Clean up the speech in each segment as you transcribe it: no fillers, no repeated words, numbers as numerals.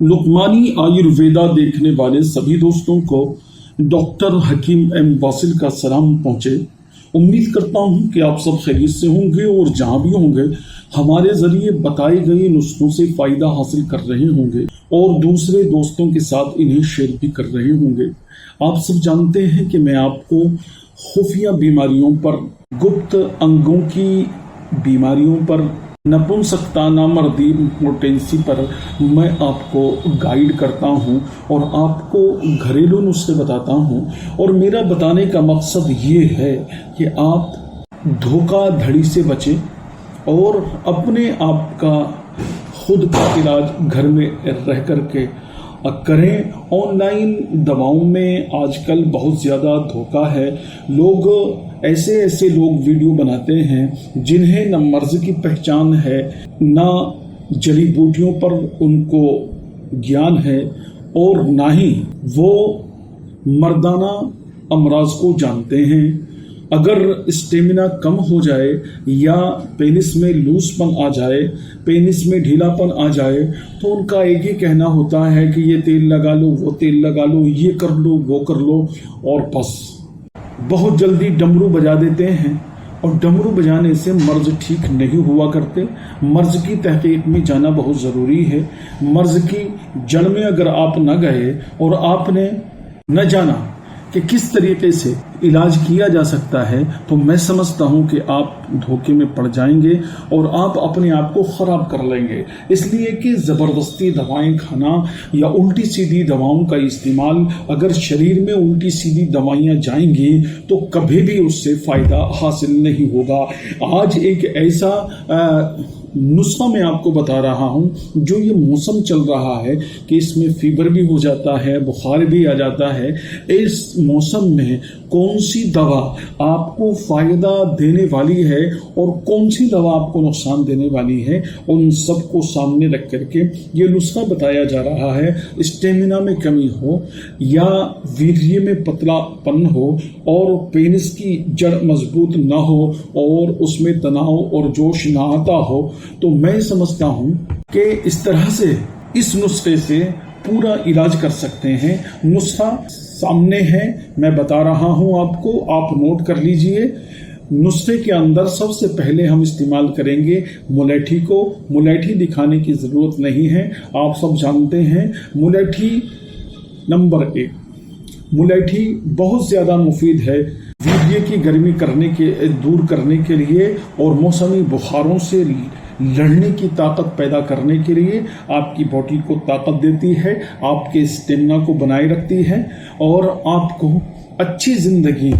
लुकमानी आयुर्वेदा देखने वाले सभी दोस्तों को डॉक्टर हकीम एम वासिल का सलाम पहुंचे। उम्मीद करता हूं कि आप सब खैरियत से होंगे और जहां भी होंगे हमारे जरिए बताए गए नुस्खों से फायदा हासिल कर रहे होंगे और दूसरे दोस्तों के साथ इन्हें शेयर भी कर रहे होंगे। आप सब जानते हैं कि मैं आपको खुफिया बीमारियों पर, गुप्त अंगों की बीमारियों पर, नपुंसकता, नामर्दी, इम्पोर्टेंसी पर मैं आपको गाइड करता हूं और आपको घरेलू नुस्खे बताता हूं। और मेरा बताने का मकसद ये है कि आप धोखाधड़ी से बचें और अपने आप का खुद का इलाज घर में रह करके करें। ऑनलाइन दवाओं में आजकल बहुत ज़्यादा धोखा है। लोग ऐसे लोग वीडियो बनाते हैं जिन्हें न मर्ज की पहचान है, न जड़ी बूटियों पर उनको ज्ञान है और ना ही वो मर्दाना अमराज को जानते हैं। अगर स्टेमिना कम हो जाए या पेनिस में लूजपन आ जाए, पेनिस में ढीलापन आ जाए, तो उनका एक ही कहना होता है कि ये तेल लगा लो, वो तेल लगा लो, ये कर लो, वो कर लो, और बस बहुत जल्दी डमरू बजा देते हैं। और डमरू बजाने से मर्ज ठीक नहीं हुआ करते। मर्ज की तहकीक में जाना बहुत ज़रूरी है। मर्ज की जड़ में अगर आप न गए और आपने न जाना कि किस तरीके से इलाज किया जा सकता है, तो मैं समझता हूं कि आप धोखे में पड़ जाएंगे और आप अपने आप को खराब कर लेंगे। इसलिए कि ज़बरदस्ती दवाएं खाना या उल्टी सीधी दवाओं का इस्तेमाल, अगर शरीर में उल्टी सीधी दवाइयां जाएंगी तो कभी भी उससे फ़ायदा हासिल नहीं होगा। आज एक ऐसा नुस्खा मैं आपको बता रहा हूं जो ये मौसम चल रहा है कि इसमें फीवर भी हो जाता है, बुखार भी आ जाता है। इस मौसम में कौन सी दवा आपको फ़ायदा देने वाली है और कौन सी दवा आपको नुकसान देने वाली है, उन सबको सामने रख करके ये नुस्खा बताया जा रहा है। स्टेमिना में कमी हो या वीर्य में पतलापन हो और पेनिस की जड़ मजबूत ना हो और उसमें तनाव और जोश ना आता हो, तो मैं समझता हूं कि इस तरह से इस नुस्खे से पूरा इलाज कर सकते हैं। नुस्खा सामने है, मैं बता रहा हूं आपको, आप नोट कर लीजिए। नुस्खे के अंदर सबसे पहले हम इस्तेमाल करेंगे मुलेठी को। मुलेठी दिखाने की ज़रूरत नहीं है, आप सब जानते हैं। मुलेठी नंबर 1, मुलेठी बहुत ज़्यादा मुफीद है वीर्य की गर्मी दूर करने के लिए और मौसमी बुखारों से लड़ने की ताकत पैदा करने के लिए। आपकी बॉडी को ताकत देती है, आपके स्टेमिना को बनाए रखती है और आपको अच्छी जिंदगी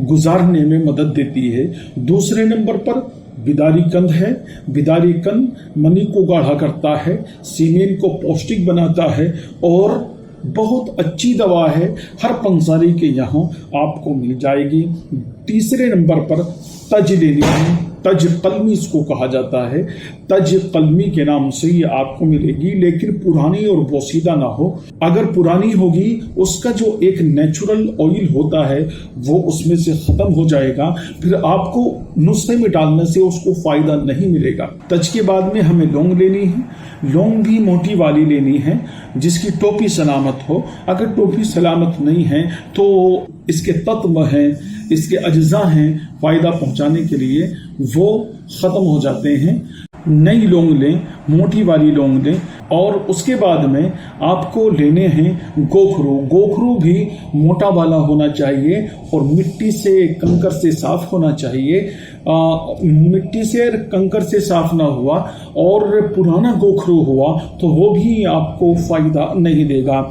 गुजारने में मदद देती है। दूसरे नंबर पर बिदारी कंद है। बिदारी कंद मनी को गाढ़ा करता है, सीमेन को पौष्टिक बनाता है और बहुत अच्छी दवा है। हर पंसारी के यहाँ आपको मिल जाएगी। तीसरे नंबर पर तज लेनी है। तज कलमी इसको कहा जाता है। तज कलमी के नाम से ये आपको मिलेगी, लेकिन पुरानी और बोसीदा ना हो। अगर पुरानी होगी, उसका जो एक नेचुरल ऑयल होता है वो उसमें से खत्म हो जाएगा, फिर आपको नुस्खे में डालने से उसको फायदा नहीं मिलेगा। तज के बाद में हमें लौंग लेनी है। लौंग भी मोटी वाली लेनी है जिसकी टोपी सलामत हो। अगर टोपी सलामत नहीं है तो इसके तत्व हैं, इसके अज्जा हैं फायदा पहुंचाने के लिए, वो खत्म हो जाते हैं। नई लौंग लें, मोटी वाली लौंग लें। और उसके बाद में आपको लेने हैं गोखरू। गोखरू भी मोटा वाला होना चाहिए और मिट्टी से, कंकर से साफ होना चाहिए। मिट्टी से, कंकर से साफ ना हुआ और पुराना गोखरू हुआ तो वो भी आपको फायदा नहीं देगा।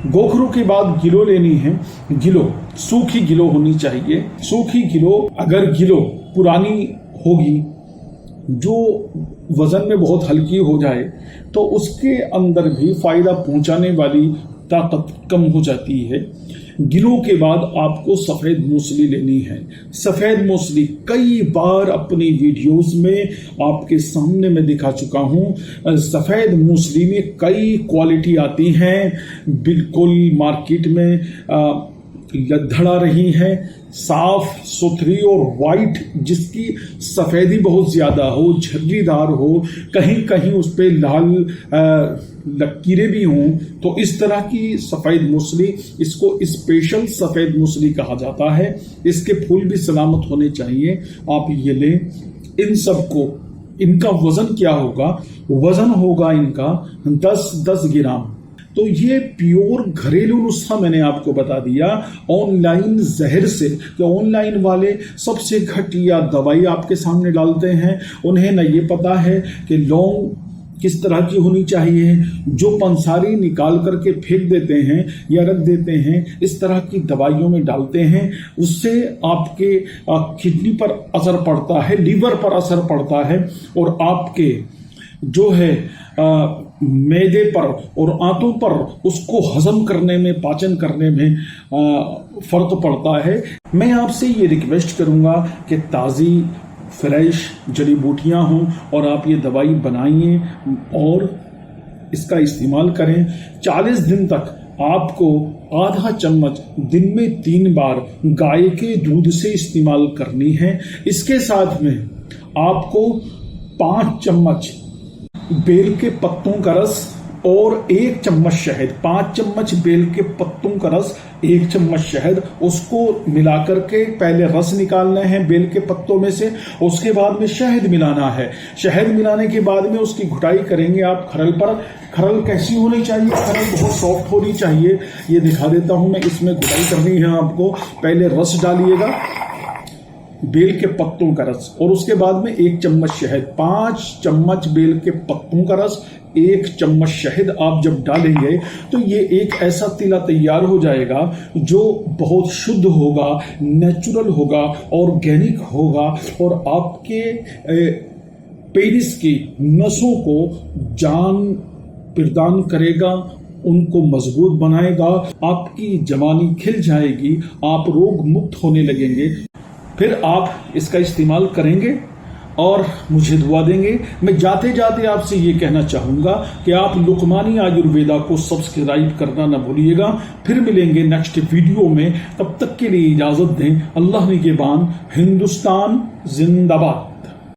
गोखरू के बाद गिलो लेनी है। गिलो सूखी गिलो होनी चाहिए। सूखी गिलो, अगर गिलो पुरानी होगी जो वजन में बहुत हल्की हो जाए तो उसके अंदर भी फायदा पहुंचाने वाली ताकत कम हो जाती है। गिलों के बाद आपको सफ़ेद मूसली लेनी है। सफ़ेद मूसली कई बार अपनी वीडियोस में आपके सामने मैं दिखा चुका हूँ। सफ़ेद मूसली में कई क्वालिटी आती हैं, बिल्कुल मार्केट में लद्दड़ा रही हैं, साफ सुथरी और वाइट, जिसकी सफेदी बहुत ज्यादा हो, झर्रीदार हो, कहीं कहीं उस पे लाल लकीरें भी हों, तो इस तरह की सफेद मूसली, इसको स्पेशल सफेद मूसली कहा जाता है। इसके फूल भी सलामत होने चाहिए। आप ये लें। इन सबको, इनका वजन क्या होगा? वजन होगा इनका 10-10 ग्राम। तो ये प्योर घरेलू नुस्खा मैंने आपको बता दिया। ऑनलाइन जहर से, कि ऑनलाइन वाले सबसे घटिया दवाई आपके सामने डालते हैं। उन्हें न ये पता है कि लौंग किस तरह की होनी चाहिए, जो पंसारी निकाल करके फेंक देते हैं या रख देते हैं, इस तरह की दवाइयों में डालते हैं। उससे आपके किडनी पर असर पड़ता है, लीवर पर असर पड़ता है, और आपके जो है मैदे पर और आंतों पर उसको हजम करने में, पाचन करने में फर्क पड़ता है। मैं आपसे ये रिक्वेस्ट करूंगा कि ताज़ी फ्रेश जड़ी बूटियां हों और आप ये दवाई बनाइए और इसका इस्तेमाल करें। 40 दिन तक आपको आधा चम्मच दिन में 3 बार गाय के दूध से इस्तेमाल करनी है। इसके साथ में आपको 5 चम्मच बेल के पत्तों का रस और 1 चम्मच शहद, 5 चम्मच बेल के पत्तों का रस, 1 चम्मच शहद, उसको मिलाकर के पहले रस निकालना है बेल के पत्तों में से, उसके बाद में शहद मिलाना है। शहद मिलाने के बाद में उसकी घुटाई करेंगे आप खरल पर। खरल कैसी होनी चाहिए? खरल बहुत सॉफ्ट होनी चाहिए। ये दिखा देता हूं मैं। इसमें घुटाई करनी है आपको। पहले रस डालिएगा, बेल के पत्तों का रस, और उसके बाद में 1 चम्मच शहद। 5 चम्मच बेल के पत्तों का रस, 1 चम्मच शहद आप जब डालेंगे तो ये एक ऐसा तिला तैयार हो जाएगा जो बहुत शुद्ध होगा, नेचुरल होगा, ऑर्गेनिक होगा, और आपके पेनिस की नसों को जान प्रदान करेगा, उनको मजबूत बनाएगा, आपकी जवानी खिल जाएगी, आप रोग मुक्त होने लगेंगे। फिर आप इसका इस्तेमाल करेंगे और मुझे दुआ देंगे। मैं जाते जाते आपसे ये कहना चाहूंगा कि आप लुकमानी आयुर्वेदा को सब्सक्राइब करना न भूलिएगा। फिर मिलेंगे नेक्स्ट वीडियो में। तब तक के लिए इजाजत दें। अल्लाह निगहबान। हिंदुस्तान जिंदाबाद।